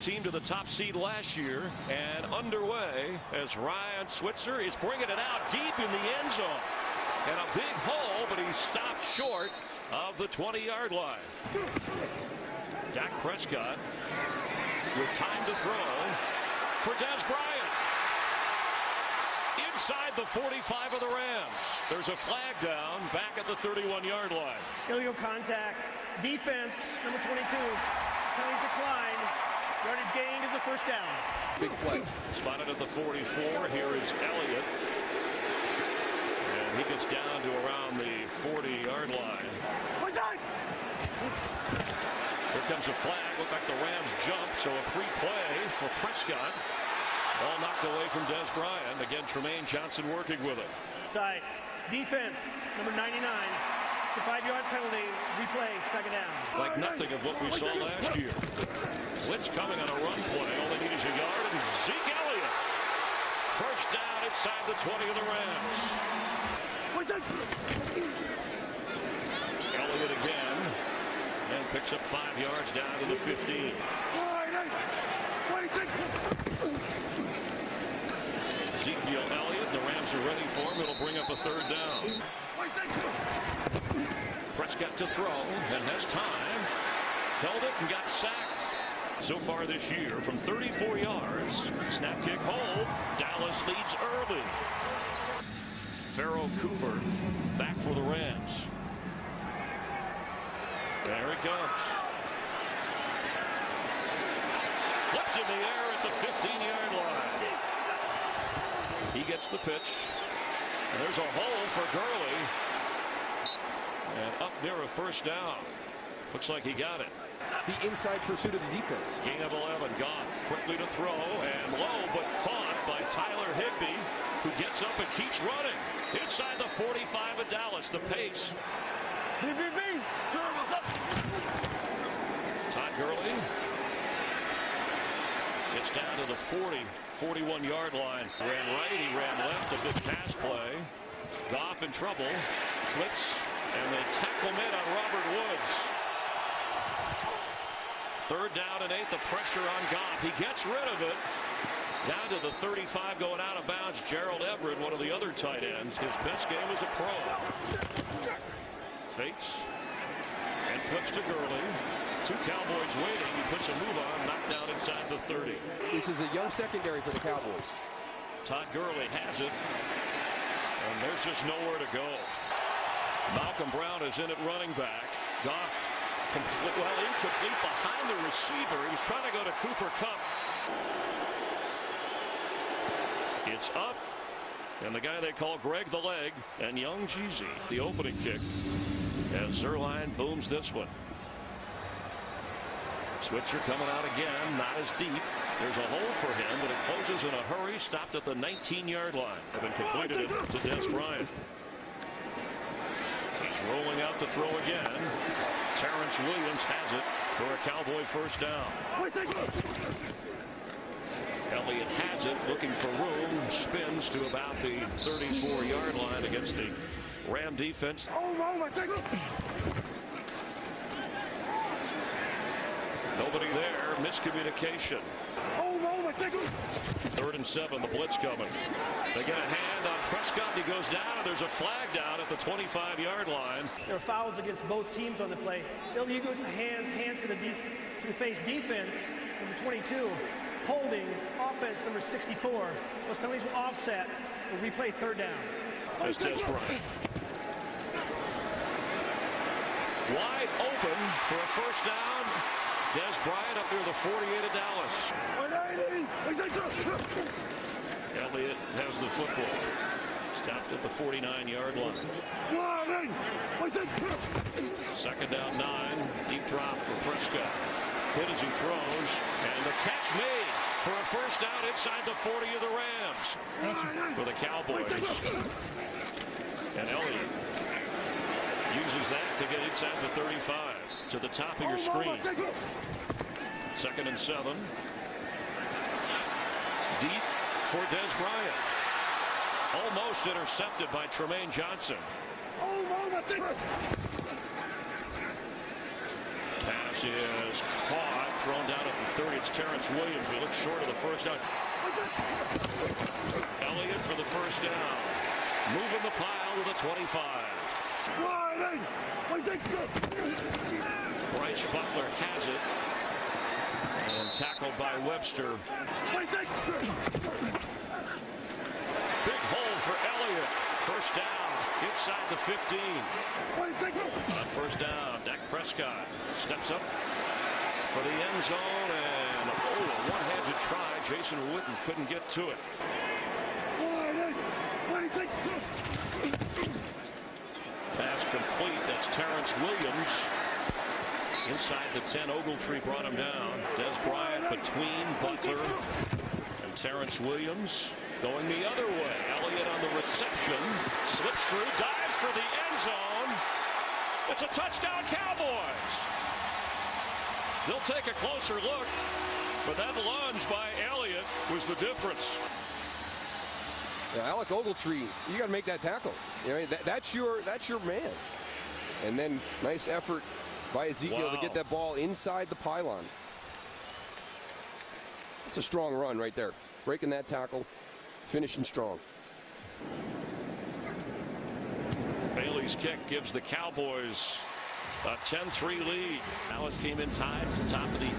team to the top seed last year, and underway as Ryan Switzer is bringing it out deep in the end zone. And a big hole, but he stopped short of the 20-yard line. Dak Prescott with time to throw for Des Bryant. Inside the 45 of the Rams. There's a flag down back at the 31-yard line. Illegal contact. Defense, number 22. Penalty decline. Yardage gained is the first down. Big play. Spotted at the 44. Here is Elliott. And he gets down to around the 40-yard line. Here comes a flag. Looked like the Rams jumped, so a free play for Prescott. All knocked away from Des Bryant. Again, Tremaine Johnson working with it. Side. Defense, number 99. The 5-yard penalty. Replay, second down. Like nothing of what we saw last year. Blitz coming on a run play. All they need is a yard, and Zeke Elliott. First down inside the 20 of the Rams. Elliott again. And picks up 5 yards down to the 15. Ezekiel Elliott, the Rams are ready for him. It'll bring up a third down. Prescott to throw and has time. Held it and got sacked. So far this year from 34 yards. Snap kick hold. Dallas leads early. Pharaoh Cooper back for the Rams. There it comes. Flipped in the air at the 15-yard line. He gets the pitch. And there's a hole for Gurley. And up near a first down. Looks like he got it. The inside pursuit of the defense. Gain of 11. Goff quickly to throw and low, but caught by Tyler Higbee, who gets up and keeps running. Inside the 45 of Dallas. The pace. Todd Gurley gets down to the 41-yard line. Ran right, he ran left. A big pass play. Goff in trouble. Flips, and they tackle him in on Robert Woods. Third down and 8. The pressure on Goff. He gets rid of it. Down to the 35, going out of bounds. Gerald Everett, one of the other tight ends. His best game as a pro. Fakes and flips to Gurley. 2 Cowboys waiting. He puts a move on, knocked down inside the 30. This is a young secondary for the Cowboys. Todd Gurley has it, and there's just nowhere to go. Malcolm Brown is in at running back. Goff, incomplete behind the receiver. He was trying to go to Cooper Kupp. It's up, and the guy they call Greg the Leg, and Young Jeezy, the opening kick, as Zerline booms this one. Switzer coming out again, not as deep. There's a hole for him, but it closes in a hurry. Stopped at the 19-yard line. Have been completed it to Des Bryant. He's rolling out to throw again. Terrence Williams has it for a Cowboy first down. Elliott has it, looking for room. Spins to about the 34-yard line against the Ram defense. Nobody there. Miscommunication. Third and 7. The blitz coming. They get a hand on Prescott. He goes down, and there's a flag down at the 25-yard line. There are fouls against both teams on the play. Illegal hands to the face defense, number 22. Holding offense, number 64. Those penalties will offset. We'll replay third down. That's Des Bryant. Wide open for a first down. Des Bryant up near the 48 of Dallas. Elliott has the football. Stopped at the 49-yard line. Second down 9. Deep drop for Prescott. Hit as he throws. And the catch made for a first down inside the 40 of the Rams. For the Cowboys. And Elliott uses that to get inside the 35. To the top of your screen. Second and 7. Deep for Des Bryant. Almost intercepted by Tremaine Johnson. Pass is caught, thrown down at the 30. It's Terrence Williams. He looks short of the first down. Elliott for the first down. Moving the pile to the 25. Bryce Butler has it. And tackled by Webster. Big hole for Elliott. First down inside the 15. On first down, Dak Prescott steps up for the end zone, and a one-handed try. Jason Witten couldn't get to it. Pass complete. That's Terrence Williams. Inside the 10, Ogletree brought him down. Des Bryant between Butler and Terrence Williams. Going the other way. Elliott on the reception. Slips through, dives for the end zone. It's a touchdown, Cowboys. They'll take a closer look, but that lunge by Elliott was the difference. Yeah, Alec Ogletree, you got to make that tackle. You know, that's your man. And then nice effort by Ezekiel to get that ball inside the pylon. It's a strong run right there. Breaking that tackle, finishing strong. Bailey's kick gives the Cowboys a 10-3 lead. Dallas came in tied to the top of the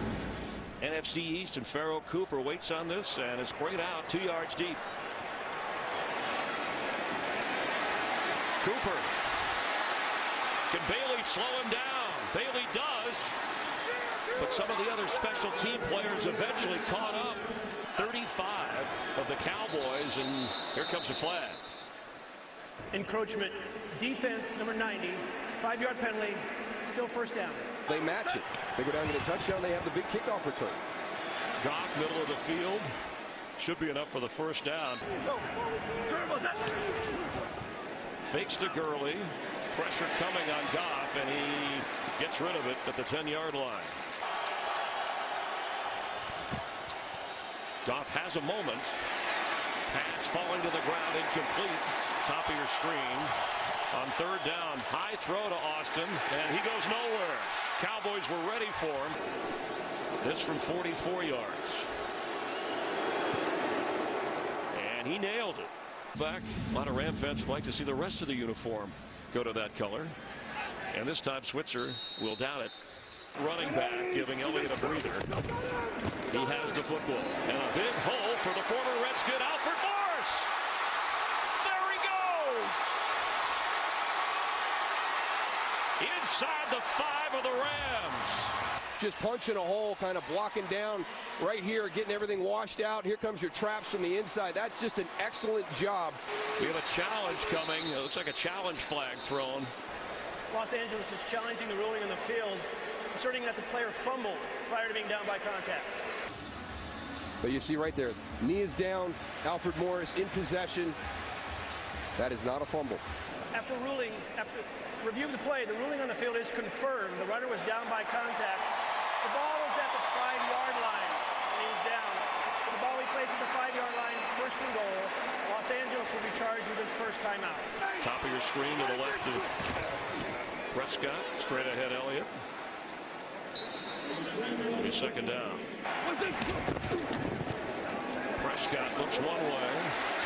NFC East, and Pharaoh Cooper waits on this and is sprayed out 2 yards deep. Cooper. Can Bailey slow him down? Bailey does, but some of the other special team players eventually caught up. 35 of the Cowboys, and here comes a flag. Encroachment, defense, number 90, 5-yard penalty, still first down. They match it. They go down to the touchdown. They have the big kickoff return. Goff, middle of the field, should be enough for the first down. Fakes to Gurley. Pressure coming on Goff, and he gets rid of it at the 10-yard line. Goff has a moment. Pass falling to the ground, incomplete. Top of your screen. On third down, high throw to Austin, and he goes nowhere. Cowboys were ready for him. This from 44 yards. And he nailed it. Back, a lot of Ram fans would like to see the rest of the uniform go to that color. And this time Switzer will down it. Running back, giving Elliott a breather. He has the football. And a big hole for the former Redskin, Alfred Morris. There he goes. Inside the 5 of the Rams. Just punching a hole, kind of blocking down right here, getting everything washed out. Here comes your traps from the inside. That's just an excellent job. We have a challenge coming. It looks like a challenge flag thrown. Los Angeles is challenging the ruling on the field, asserting that the player fumbled prior to being down by contact. But you see right there, knee is down, Alfred Morris in possession. That is not a fumble. After review of the play, the ruling on the field is confirmed. The runner was down by contact. The ball was at the 5-yard line, and he was down. The ball he placed at the 5-yard line, first and goal. Los Angeles will be charged with his first timeout. Top of your screen to the left of Prescott, straight ahead Elliott. Be second down. Prescott looks one way.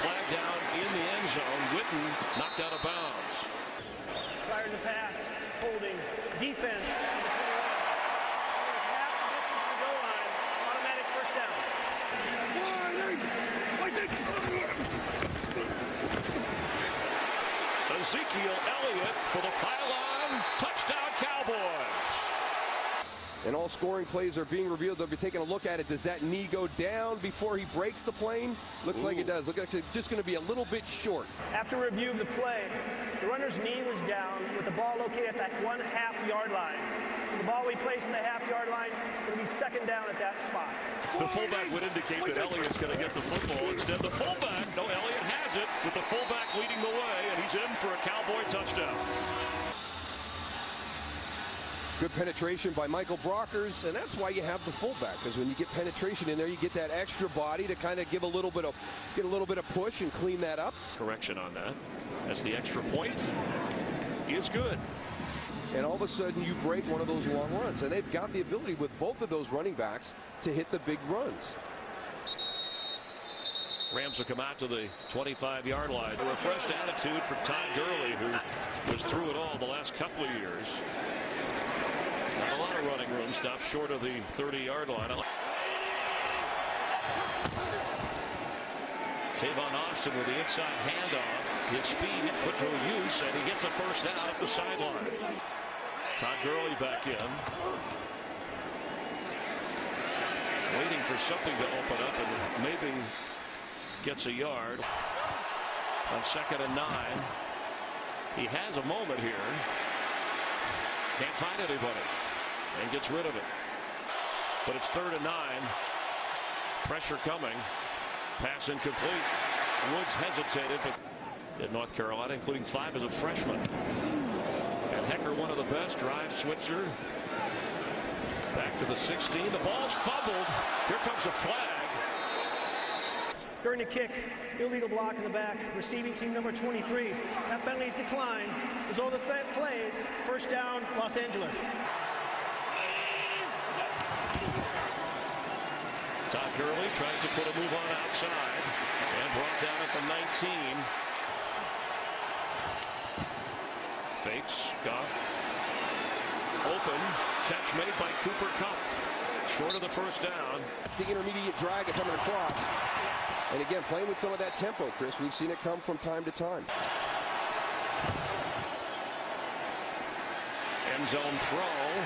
Flag down in the end zone. Witten knocked out of bounds. Prior to the pass, holding, defense. Half the distance to the goal line. Automatic first down. Ezekiel Elliott for the pylon. Touchdown, Cowboys. And all scoring plays are being revealed. They'll be taking a look at it. Does that knee go down before he breaks the plane? Looks like it does. Looks like it's just going to be a little bit short. After review of the play, the runner's knee was down with the ball located at that 1/2-yard line. The ball we placed in the half-yard line will be second down at that spot. The fullback would indicate that Elliott's going to get the football. Instead, the fullback, no, Elliott has it with the fullback leading the way, and he's in for a Cowboy touchdown. Good penetration by Michael Brockers, and that's why you have the fullback, because when you get penetration in there, you get that extra body to kind of give a little bit of push and clean that up. Correction on that, as the extra point is good. and all of a sudden you break one of those long runs. And they've got the ability with both of those running backs to hit the big runs. Rams will come out to the 25-yard line. A refreshed attitude for Todd Gurley, who was through it all the last couple of years. Not a lot of running room, stopped short of the 30-yard line. Tavon Austin with the inside handoff. His speed put to use, and he gets a first down at the sideline. Todd Gurley back in. Waiting for something to open up, and maybe gets a yard on 2nd and 9. He has a moment here. Can't find anybody and gets rid of it. But it's 3rd and 9. Pressure coming. Pass incomplete. Woods hesitated, but in North Carolina, including 5 as a freshman. And Hecker, one of the best, drives Switzer back to the 16. The ball's fumbled. Here comes a flag. During the kick, illegal block in the back, receiving team number 23. That penalty is declined. As all the plays, first down, Los Angeles. Todd Gurley tries to put a move on outside and brought down at the 19. Fakes, Goff. Open, catch made by Cooper Kupp. Short of the first down. The intermediate drag coming across. And again, playing with some of that tempo, Chris. We've seen it come from time to time. End zone throw.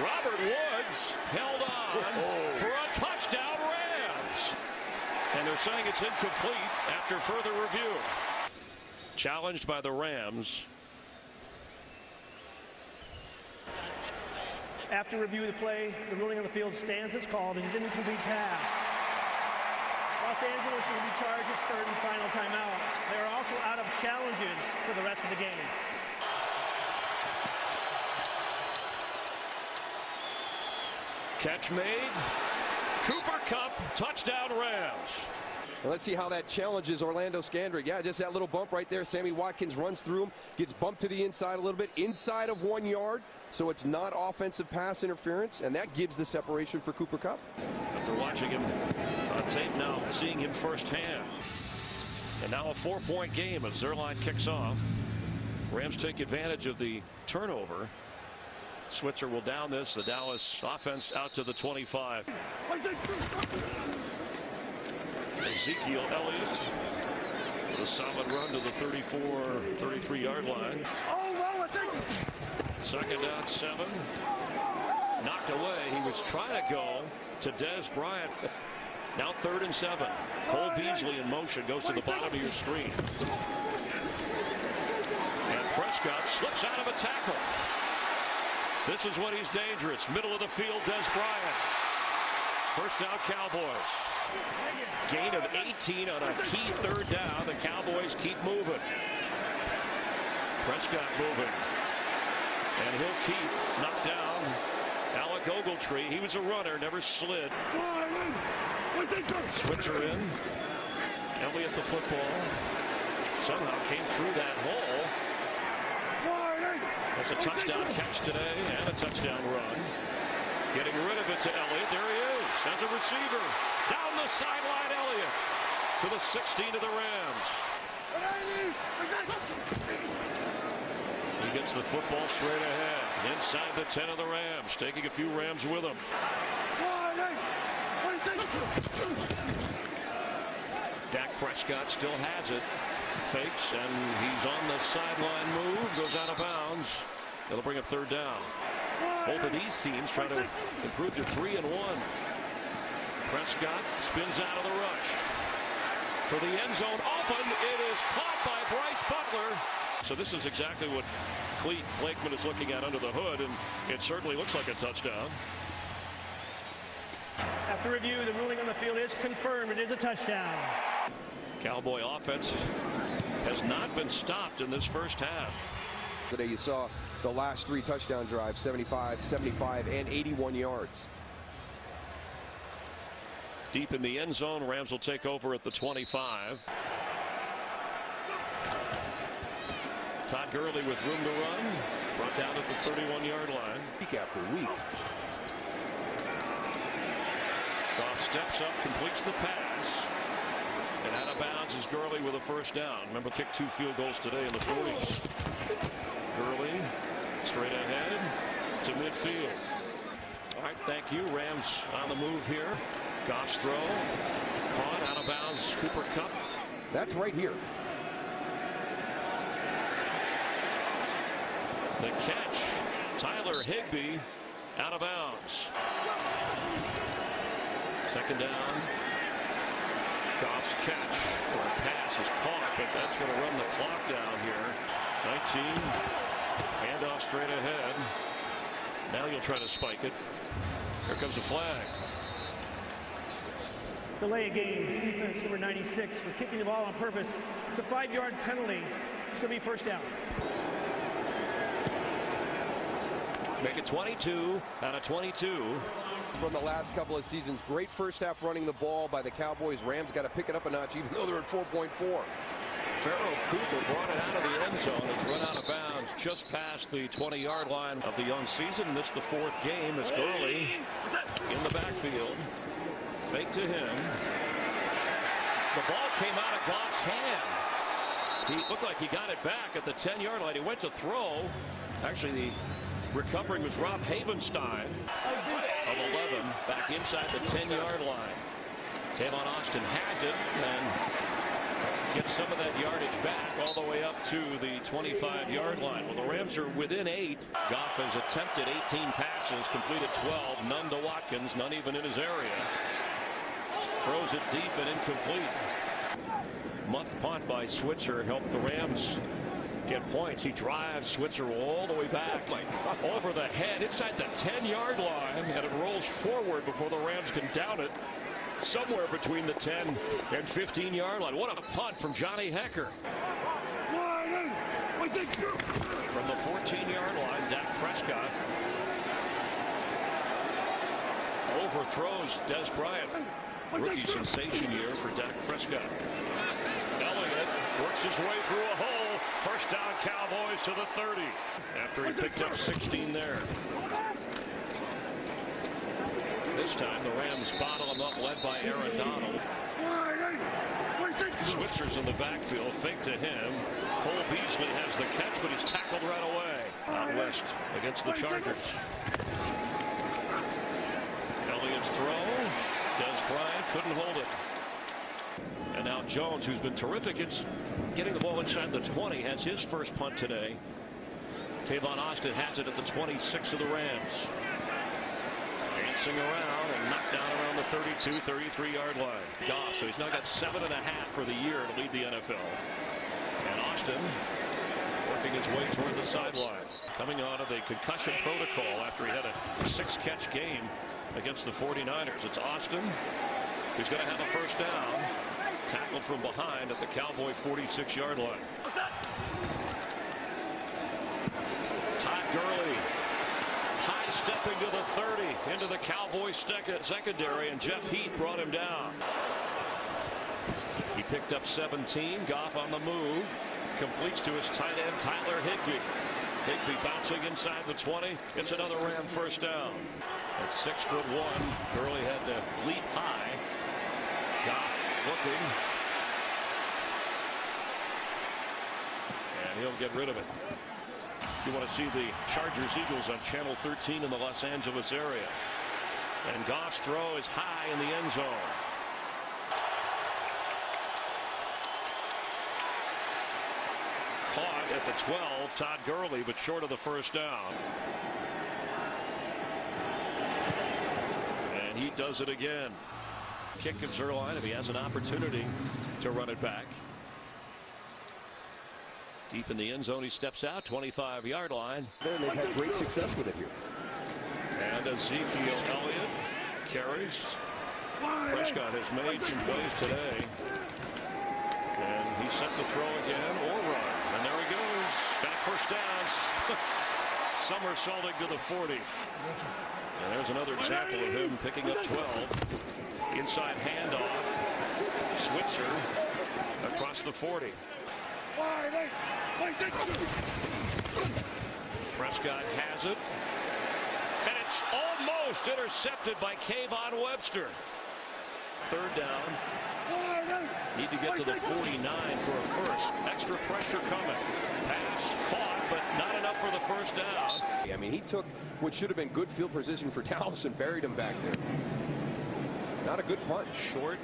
Robert Woods held on for a touchdown, Rams. And they're saying it's incomplete after further review. Challenged by the Rams. After review of the play, the ruling on the field stands as called. It is an incomplete pass. Los Angeles will be charged its 3rd and final timeout. They are also out of challenges for the rest of the game. Catch made. Cooper Kupp, touchdown Rams. Well, let's see how that challenges Orlando Scandrick. Yeah, just that little bump right there. Sammy Watkins runs through him, gets bumped to the inside a little bit, inside of 1 yard. So it's not offensive pass interference, and that gives the separation for Cooper Kupp. After watching him on tape now, seeing him firsthand. And now a 4-point game as Zerline kicks off. Rams take advantage of the turnover. Switzer will down this. The Dallas offense out to the 25. Ezekiel Elliott with a solid run to the 33-yard line. 2nd down 7. Knocked away. He was trying to go to Dez Bryant. Now 3rd and 7. Cole Beasley in motion goes to the bottom of your screen. And Prescott slips out of a tackle. This is when he's dangerous. Middle of the field, Dez Bryant. First down, Cowboys. Gain of 18 on a key 3rd down. The Cowboys keep moving. Prescott moving. And he'll keep knocked down Alec Ogletree. He was a runner, never slid. Switzer in. Elliott the football. Somehow came through that hole. That's a touchdown catch today and a touchdown run. Getting rid of it to Elliott. There he is as a receiver. Down the sideline, Elliott to the 16 of the Rams. He gets the football straight ahead. Inside the 10 of the Rams. Taking a few Rams with him. Dak Prescott still has it. Fakes, and he's on the sideline move. Goes out of bounds. It'll bring up 3rd down. Both of these teams try to improve to 3-1. Prescott spins out of the rush. For the end zone open. It is caught by Bryce Butler. So this is exactly what Clete Blakeman is looking at under the hood, and it certainly looks like a touchdown. After review, the ruling on the field is confirmed. It is a touchdown. Cowboy offense has not been stopped in this first half. Today you saw the last 3 touchdown drives, 75, 75, and 81 yards. Deep in the end zone, Rams will take over at the 25. Todd Gurley with room to run. Brought down at the 31-yard line. Week after week. Goff steps up, completes the pass. And out of bounds is Gurley with a first down. Remember, kicked 2 field goals today in the 40s. Gurley straight ahead to midfield. All right, thank you. Rams on the move here. Goff's throw. Caught out of bounds. Cooper Kupp. That's right here. The catch. Tyler Higbee out of bounds. Second down. Goff's catch for a pass is caught, but that's going to run the clock down here. 19. Handoff straight ahead. Now you'll try to spike it. Here comes a flag. Delay a game. Defense number 96 for kicking the ball on purpose. It's a 5-yard penalty. It's going to be first down. Make it 22 out of 22. From the last couple of seasons, great first half running the ball by the Cowboys. Rams got to pick it up a notch, even though they're at 4.4. Farrell Cooper brought it out of the end zone. It's run out of bounds just past the 20-yard line of the young season. This the 4th game as Gurley in the backfield. Fake to him. The ball came out of Goff's hand. He looked like he got it back at the 10-yard line. He went to throw. Actually, the recovering was Rob Havenstein of 11 back inside the 10-yard line. Tavon Austin has it and gets some of that yardage back all the way up to the 25-yard line. Well, the Rams are within 8. Goff has attempted 18 passes, completed 12, none to Watkins, none even in his area. Throws it deep and incomplete. Muff punt by Switzer helped the Rams get points. He drives Switzer all the way back over the head inside the 10-yard line, and it rolls forward before the Rams can down it somewhere between the 10 and 15-yard line. What a punt from Johnny Hecker. From the 14-yard line, Dak Prescott overthrows Des Bryant. Rookie sensation year for Dak Prescott. Elliott works his way through a hole. First down, Cowboys to the 30 after he picked up 16 there. This time the Rams bottle him up, led by Aaron Donald. Switzer's in the backfield, fake to him. Cole Beasley has the catch, but he's tackled right away. Out west against the Chargers. Elliott's throw. Des Bryant couldn't hold it. And now Jones, who's been terrific at getting the ball inside the 20, has his first punt today. Tavon Austin has it at the 26 of the Rams. Dancing around and knocked down around the 32, 33-yard line. Goff, so he's now got 7.5 for the year to lead the NFL. And Austin working his way toward the sideline. Coming out of a concussion protocol after he had a 6-catch game against the 49ers. It's Austin who's going to have a first down. Tackled from behind at the Cowboy 46-yard line. Todd Gurley high stepping to the 30 into the Cowboy secondary, and Jeff Heath brought him down. He picked up 17. Goff on the move. Completes to his tight end Tyler Higbee. Higbee bouncing inside the 20. It's another Ram first down. At 6'1", Gurley had to leap high. Goff looking. And he'll get rid of it. You want to see the Chargers-Eagles on Channel 13 in the Los Angeles area. And Goff's throw is high in the end zone. Caught at the 12, Todd Gurley, but short of the first down. And he does it again. Kick of Zerline if he has an opportunity to run it back. Deep in the end zone, he steps out, 25-yard line. And they've had great success with it here. And Ezekiel Elliott carries. Prescott has made some plays today. And he's set to throw again or run. And there he goes. Back first down. Somersaulting to the 40. And there's another example of him picking up 12. Inside handoff. Switzer across the 40. Prescott has it. And it's almost intercepted by Kayvon Webster. Third down. Need to get to the 49 for a first. Extra pressure coming. Pass caught, but not enough for the first down. I mean, he took what should have been good field position for Dallas and buried him back there. Not a good punt. Short.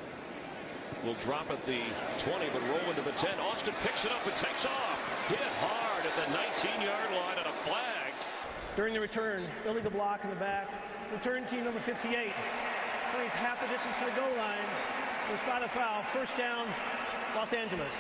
Will drop at the 20, but roll into the 10. Austin picks it up and takes off. Hit hard at the 19-yard line and a flag. During the return, illegal block in the back. Return team number 58. Plays half the distance to the goal line. We spot a foul. First down, Los Angeles.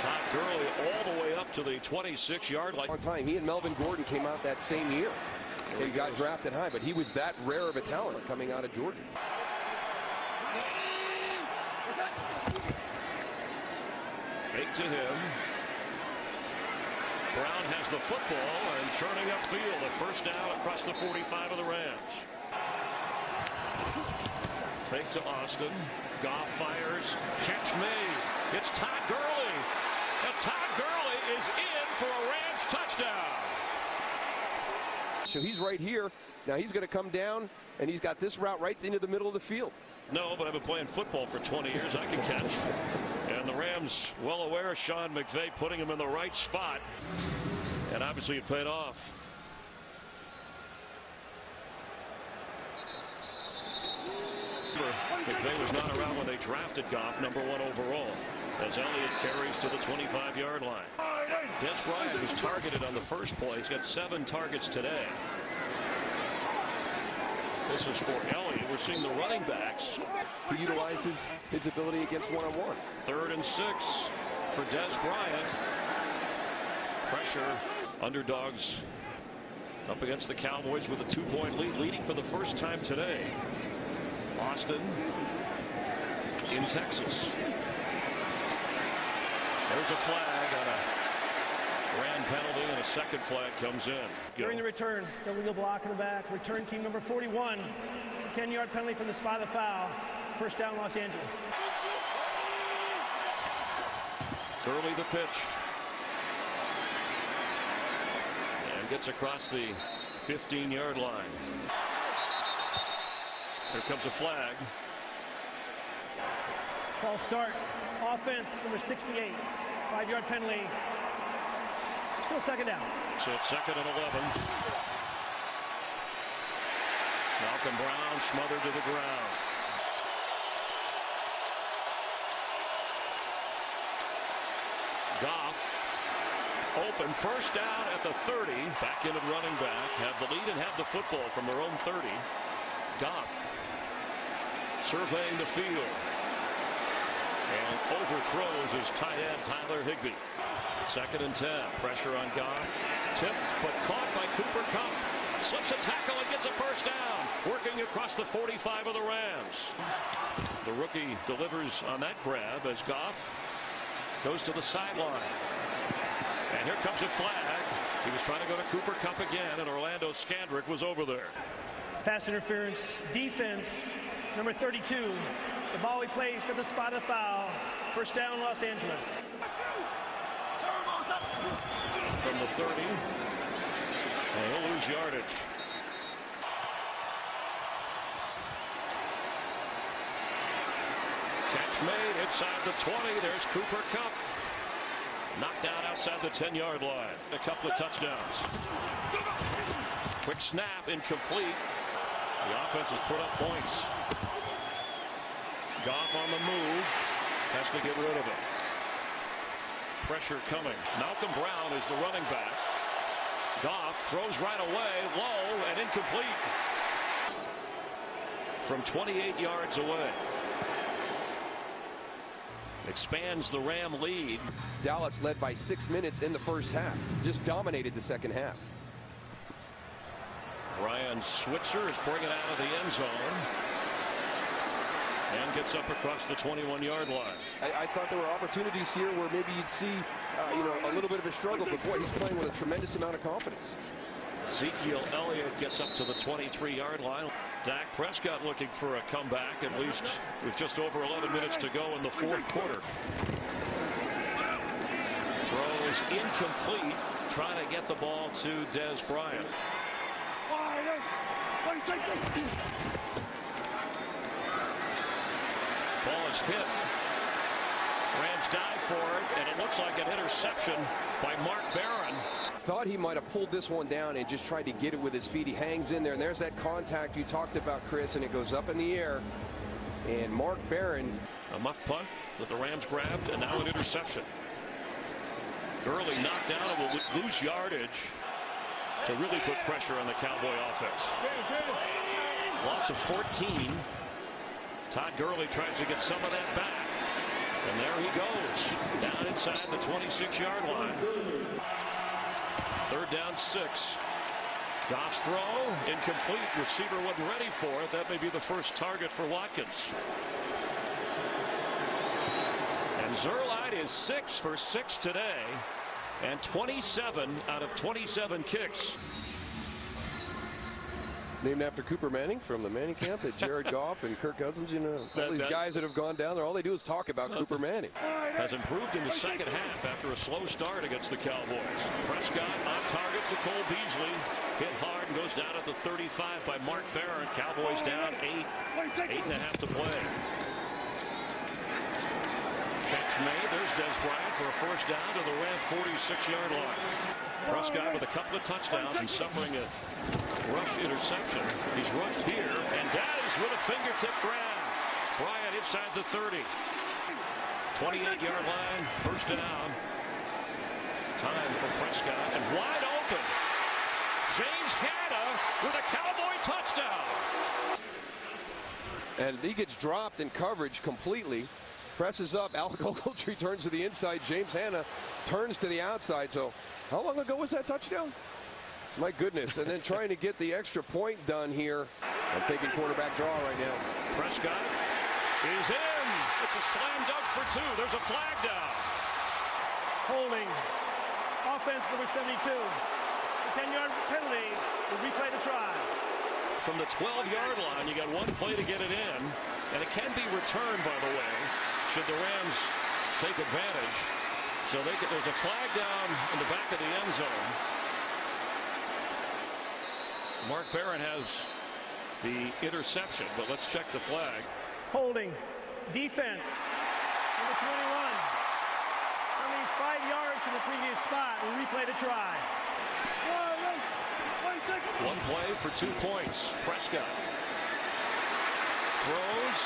Todd Gurley all the way up to the 26-yard line. Long time. He and Melvin Gordon came out that same year. He got drafted high, but he was that rare of a talent coming out of Georgia. Fake to him. Brown has the football and turning upfield. A first down across the 45 of the Rams. Fake to Austin. Goff fires. Catch made. It's Todd Gurley. And Todd Gurley is in for a Rams touchdown. So he's right here. Now he's going to come down, and he's got this route right into the middle of the field. No, but I've been playing football for 20 years. I can catch. And the Rams, well aware of Sean McVay putting him in the right spot. And obviously it paid off. McVay was not around when they drafted Goff, #1 overall, as Elliott carries to the 25-yard line. Des Bryant was targeted on the first play. He's got 7 targets today. This is for Elliott. We're seeing the running backs to utilize his ability against one-on-one. 3rd and 6 for Des Bryant. Pressure. Underdogs up against the Cowboys with a 2-point lead, leading for the first time today. Austin in Texas. There's a flag on a ran penalty, and a second flag comes in. During the return, illegal block in the back. Return team number 41. 10-yard penalty from the spot of the foul. First down, Los Angeles. Gurley the pitch. And gets across the 15-yard line. Here comes a flag. False start. Offense, number 68. 5-yard penalty. Still second down. So it's 2nd and 11. Malcolm Brown smothered to the ground. Goff open, first down at the 30. Back into running back. Have the lead and have the football from their own 30. Goff surveying the field. And overthrows his tight end Tyler Higbee. 2nd and 10. Pressure on Goff. Tipped but caught by Cooper Kupp. Slips a tackle and gets a first down. Working across the 45 of the Rams. The rookie delivers on that grab as Goff goes to the sideline. And here comes a flag. He was trying to go to Cooper Kupp again, and Orlando Scandrick was over there. Pass interference. Defense, number 32. The ball we placed at the spot of the foul. First down, Los Angeles. From the 30. And he'll lose yardage. Catch made inside the 20. There's Cooper Kupp. Knocked down outside the 10-yard line. A couple of touchdowns. Quick snap, incomplete. The offense has put up points. Goff on the move. Has to get rid of it. Pressure coming. Malcolm Brown is the running back. Goff throws right away, low and incomplete. From 28 yards away. Expands the Ram lead. Dallas led by 6 minutes in the first half. Just dominated the second half. Ryan Switzer is bringing it out of the end zone. And gets up across the 21-yard line. I thought there were opportunities here where maybe you'd see a little bit of a struggle, but boy, he's playing with a tremendous amount of confidence. Ezekiel Elliott gets up to the 23-yard line. Dak Prescott looking for a comeback, at least with just over 11 minutes to go in the fourth quarter. Throws incomplete, trying to get the ball to Des Bryant. Ball is hit. Rams dive for it, and it looks like an interception by Mark Barron. Thought he might have pulled this one down and just tried to get it with his feet. He hangs in there, and there's that contact you talked about, Chris, and it goes up in the air. And Mark Barron. A muff punt that the Rams grabbed, and now an interception. Gurley knocked down and will lose yardage to really put pressure on the Cowboy offense. Loss of 14. Todd Gurley tries to get some of that back. And there he goes, down inside the 26-yard line. 3rd down 6. Goff's throw, incomplete. Receiver wasn't ready for it. That may be the first target for Watkins. And Zerline is 6 for 6 today, and 27 out of 27 kicks. Named after Cooper Manning from the Manning camp, that Jared Goff and Kirk Cousins, you know, all these guys that have gone down there, all they do is talk about Cooper Manning. Has improved in the second half after a slow start against the Cowboys. Prescott on target to Cole Beasley. Hit hard and goes down at the 35 by Mark Barron. Cowboys down 8.5 to play. Catch made. There's Des Bryant for a first down to the Ram 46-yard line. Prescott with a couple of touchdowns and suffering a rush interception. He's rushed here and does with a fingertip grab. Bryant inside the 30. 28-yard line, first down. Time for Prescott and wide open. James Hanna with a Cowboy touchdown. And he gets dropped in coverage completely. Presses up. Alec Ogletree turns to the inside. James Hanna turns to the outside. So how long ago was that touchdown? My goodness. And then trying to get the extra point done here. I'm taking quarterback draw right now. Prescott is in. It's a slam dunk for 2. There's a flag down. Holding. Offense number 72. The 10-yard penalty. The replay to try. From the 12-yard line, you got one play to get it in. And it can be returned, by the way, should the Rams take advantage. So there's a flag down in the back of the end zone. Mark Barron has the interception, but let's check the flag. Holding. Defense. Number 21. At least 5 yards from the previous spot. A replay to try. One play for 2 points. Prescott throws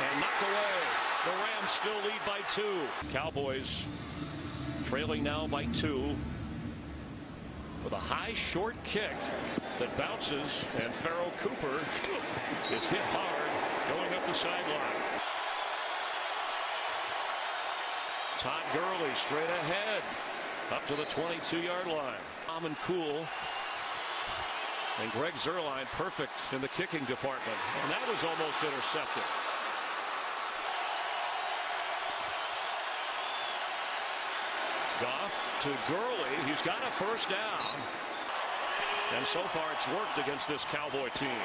and knocked away. The Rams still lead by 2. Cowboys trailing now by 2 with a high short kick that bounces, and Pharoh Cooper is hit hard going up the sideline. Todd Gurley straight ahead up to the 22-yard line. Calm and cool. And Greg Zerline perfect in the kicking department. And that was almost intercepted. Goff to Gurley. He's got a first down. And so far it's worked against this Cowboy team.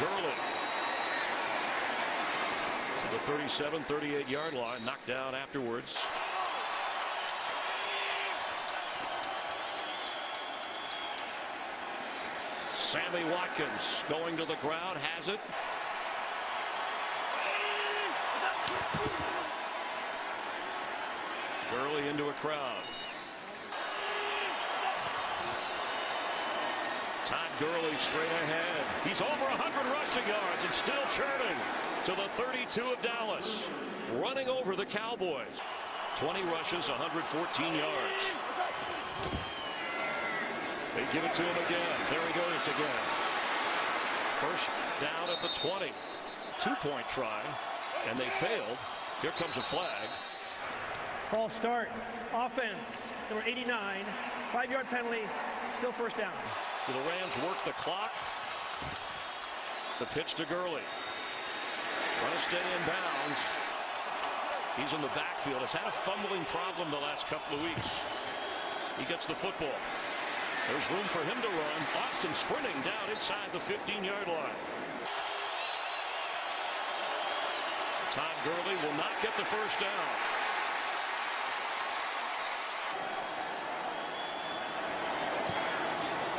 Gurley to the 37, 38-yard line. Knocked down afterwards. Sammy Watkins going to the ground, has it. Gurley into a crowd. Todd Gurley straight ahead. He's over 100 rushing yards and still churning to the 32 of Dallas. Running over the Cowboys. 20 rushes, 114 yards. They give it to him again. There he goes again. First down at the 20. 2-point try, and they failed. Here comes a flag. False start. Offense, number 89. 5-yard penalty. Still first down. So the Rams work the clock. The pitch to Gurley. Trying to stay in bounds. He's in the backfield. Has had a fumbling problem the last couple of weeks. He gets the football. There's room for him to run. Austin sprinting down inside the 15-yard line. Todd Gurley will not get the first down.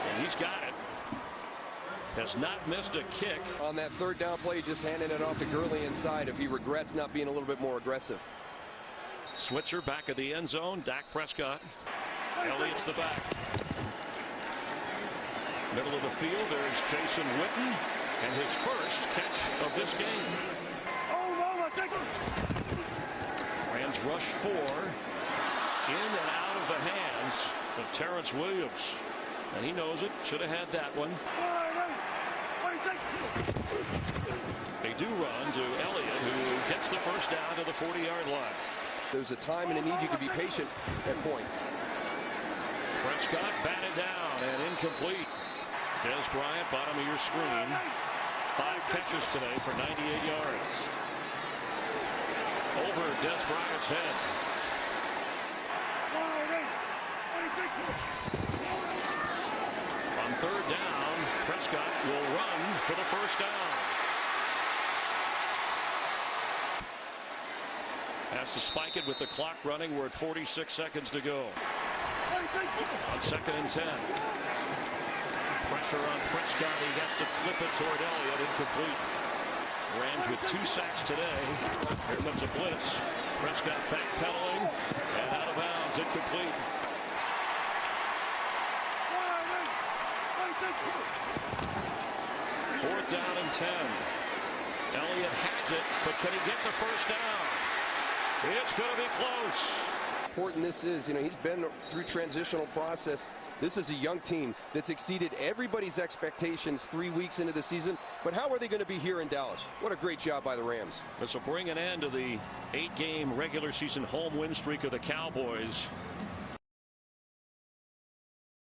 And he's got it. Has not missed a kick. On that third down play, just handing it off to Gurley inside if he regrets not being a little bit more aggressive. Switzer back of the end zone. Dak Prescott. Elliott's the back. Middle of the field, there's Jason Witten, and his first catch of this game. Rams rush 4, in and out of the hands of Terrence Williams. And he knows it, should have had that one. They do run to Elliott, who gets the first down to the 40-yard line. There's a time and a need you can be patient at points. Prescott batted down and incomplete. Des Bryant, bottom of your screen. 5 catches today for 98 yards. Over Des Bryant's head. On third down, Prescott will run for the first down. Has to spike it with the clock running. We're at 46 seconds to go. On 2nd and 10. Pressure on Prescott. He gets to flip it toward Elliott. Incomplete. Rams with 2 sacks today. Here comes a blitz. Prescott backpedaling and out of bounds. Incomplete. Fourth down and 10. Elliott has it, but can he get the first down? It's going to be close. Important this is, he's been through transitional process. This is a young team that's exceeded everybody's expectations 3 weeks into the season. But how are they going to be here in Dallas? What a great job by the Rams. This will bring an end to the 8-game regular season home win streak of the Cowboys.